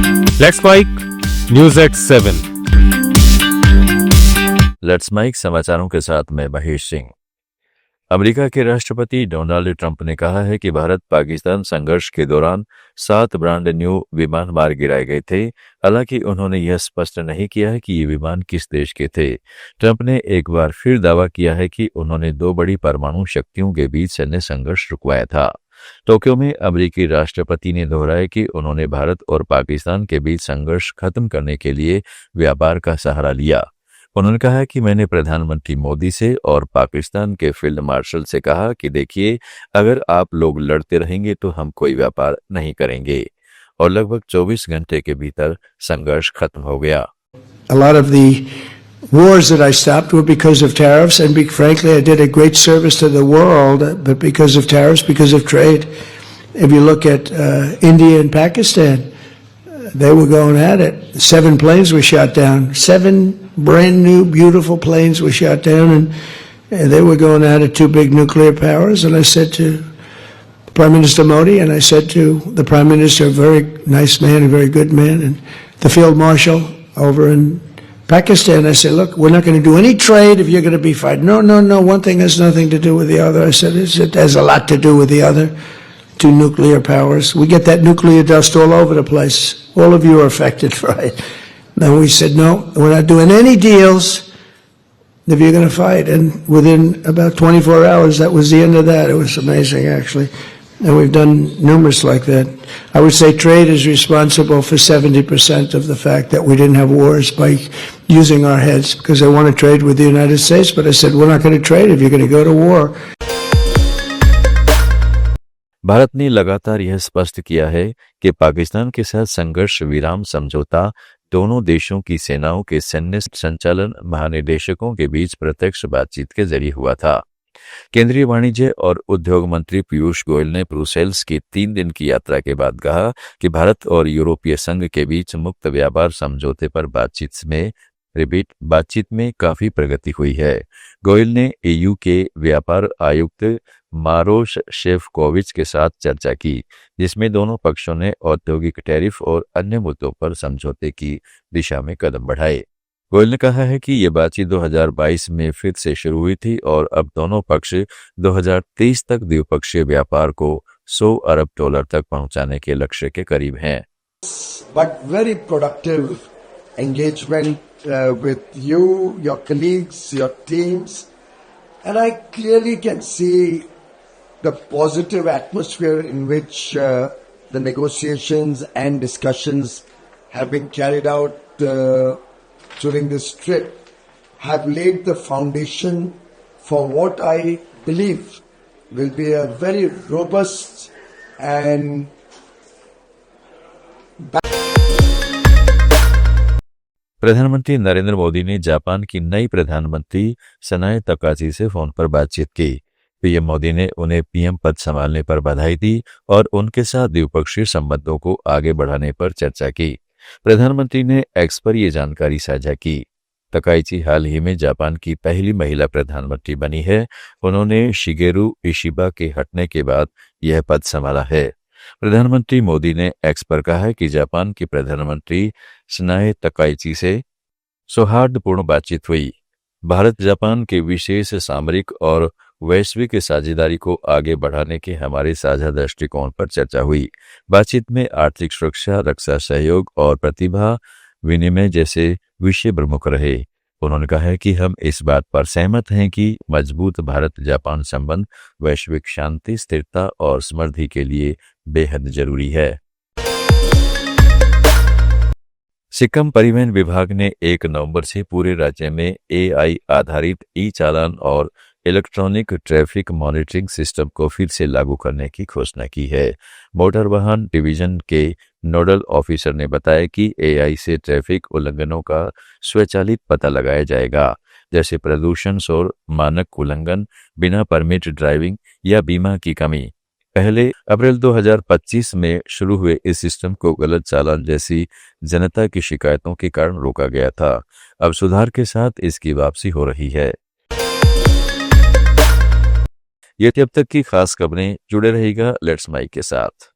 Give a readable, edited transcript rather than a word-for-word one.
Let's mike news at 7। Let's mike समाचारों के साथ मैं महेश सिंह। अमेरिका के राष्ट्रपति डोनाल्ड ट्रंप ने कहा है कि भारत पाकिस्तान संघर्ष के दौरान 7 ब्रांड न्यू विमान मार गिराए गए थे। हालांकि उन्होंने यह स्पष्ट नहीं किया है कि ये विमान किस देश के थे। ट्रंप ने एक बार फिर दावा किया है कि उन्होंने 2 बड़ी परमाणु शक्तियों के बीच सैन्य संघर्ष रुकवाया था। टोक्यो में अमेरिकी राष्ट्रपति ने दोहराया कि उन्होंने भारत और पाकिस्तान के बीच संघर्ष खत्म करने के लिए व्यापार का सहारा लिया। उन्होंने कहा कि मैंने प्रधानमंत्री मोदी से और पाकिस्तान के फील्ड मार्शल से कहा कि देखिए, अगर आप लोग लड़ते रहेंगे तो हम कोई व्यापार नहीं करेंगे। और लगभग 24 घंटे के भीतर संघर्ष खत्म हो गया। A lot of the wars that I stopped were because of tariffs, and frankly, I did a great service to the world, but because of tariffs, because of trade. If you look at India and Pakistan, they were going at it. 7 planes were shot down. 7 brand new, beautiful planes were shot down, and they were going at it, 2 big nuclear powers. And I said to Prime Minister Modi, and I said to the Prime Minister, a very nice man, a very good man, and the Field Marshal over in Pakistan, I said, look, we're not going to do any trade if you're going to be fighting. No, one thing has nothing to do with the other. I said, it has a lot to do with the other. 2 nuclear powers. We get that nuclear dust all over the place. All of you are affected, right? Then we said, no, we're not doing any deals if you're going to fight. And within about 24 hours, that was the end of that. It was amazing, actually. And we've done numerous like that. I would say trade is responsible for 70% of the fact that we didn't have wars by using our heads, because I want to trade with the United States, but I said, we're not going to trade if you're going to go to war. Bharat ने लगातार यह स्पष्ट किया है कि पाकिस्तान के साथ संघर्ष विराम समझौता दोनों देशों की सेनाओं के सैन्य संचालन महानिदेशकों के बीच प्रत्यक्ष बातचीत के जरिए हुआ था। केंद्रीय वाणिज्य और उद्योग मंत्री पीयूष गोयल ने ब्रुसेल्स की 3 दिन की यात्रा के बाद कहा कि भारत और यूरोपीय संघ के बीच मुक्त व्यापार समझौते पर बातचीत में काफी प्रगति हुई है। गोयल ने ईयू के व्यापार आयुक्त मारोश शेफकोविच के साथ चर्चा की, जिसमें दोनों पक्षों ने औद्योगिक टैरिफ और अन्य मुद्दों पर समझौते की दिशा में कदम बढ़ाए। गोयल ने कहा है कि ये बातचीत 2022 में फिर से शुरू हुई थी और अब दोनों पक्ष 2023 तक द्विपक्षीय व्यापार को $100 अरब तक पहुंचाने के लक्ष्य के करीब हैं। But very productive engagement with you, your colleagues, your teams, and I clearly can see the positive atmosphere in which the negotiations and discussions have been carried out during this trip have laid the foundation for what I believe will be a very robust and प्रधानमंत्री नरेंद्र मोदी ने Japan की नई प्रधानमंत्री सनाए तकाची से phone पर बातचीत की। PM Modi ने उन्हें पीएम पद संभालने पर बधाई दी और उनके साथ द्विपक्षीय संबंधों को आगे बढ़ाने पर चर्चा की। प्रधानमंत्री ने एक्स पर यह जानकारी साझा की। तकाइची हाल ही में जापान की पहली महिला प्रधानमंत्री बनी है। उन्होंने शिगेरू इशिबा के हटने के बाद यह पद संभाला है। प्रधानमंत्री मोदी ने एक्स पर कहा है कि जापान की प्रधानमंत्री सनाए तकाइची से सौहार्दपूर्ण बातचीत हुई। भारत जापान के विशेष सामरिक और वैश्विक साझेदारी को आगे बढ़ाने के हमारे साझा दृष्टिकोण पर चर्चा हुई। बातचीत में आर्थिक सुरक्षा, रक्षा सहयोग और प्रतिभा विनिमय जैसे विषय प्रमुख रहे। उन्होंने कहा है कि हम इस बात पर सहमत हैं कि मजबूत भारत जापान संबंध वैश्विक शांति, स्थिरता और समृद्धि के लिए बेहद जरूरी है। सिक्किम परिवहन विभाग ने 1 नवंबर से पूरे राज्य में AI आधारित ई-चालान और इलेक्ट्रॉनिक ट्रैफिक मॉनिटरिंग सिस्टम को फिर से लागू करने की घोषणा की है। मोटर वाहन डिवीजन के नोडल ऑफिसर ने बताया कि AI से ट्रैफिक उल्लंघनों का स्वचालित पता लगाया जाएगा, जैसे प्रदूषण, शोर, मानक उल्लंघन, बिना परमिट ड्राइविंग या बीमा की कमी। पहले अप्रैल 2025 में शुरू हुए इस सिस्टम को गलत चालान जैसी जनता की शिकायतों के कारण रोका गया था। अब सुधार के साथ इसकी वापसी हो रही है। ये थी अब तक की खास खबरें। जुड़े रहिएगा लेट्स माइक के साथ।